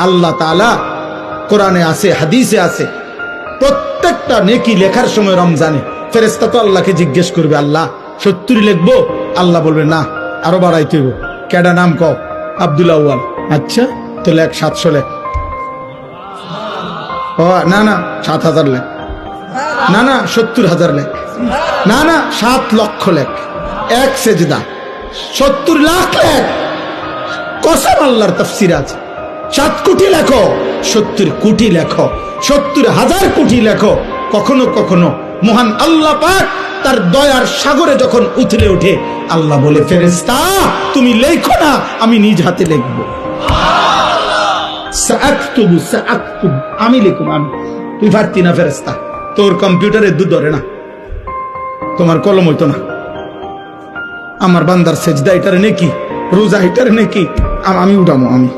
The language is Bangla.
আল্লাহ তাআলা কোরআনে আছে, হাদিসে আছে, প্রত্যেকটা নেকি লেখার সময় রমজানে ফেরেশতা তো আল্লাহকে জিজ্ঞেস করবে, আল্লাহ 70 লিখবো? আল্লাহ বলবে না, আরো বাড়াইতে হইব। কেডা নাম কও? আব্দুল আউয়াল। আচ্ছা তো লেখ 700 লেখ। ও না না 7000 লেখ। না না 70,000 লেখ। না না 7 লক্ষ লেখ। এক সেজদা 70 লাখ লেখ। কসম আল্লাহর তাফসীর আছে। 7 কোটি লেখো, 70 কোটি লেখো, 70,000 কোটি লেখো। কখনো কখনো মহান আল্লাহ পাক তার দয়ার সাগরে যখন উথলে ওঠে, আল্লাহ বলে, ফেরেশতা তুমি লেখো না, আমি নিজ হাতে লিখবো। সাআকতুবু সাআকতুবু, আমি লিখুম, আমি। তুই পারতি না ফেরেশতা, তোর কম্পিউটারে দুধ ধরে না, তোমার কলম হইতো না। আমার বান্দার সেজদা এটার নেকি, রোজা এটার নেকি, আমি উঠামো, আমি।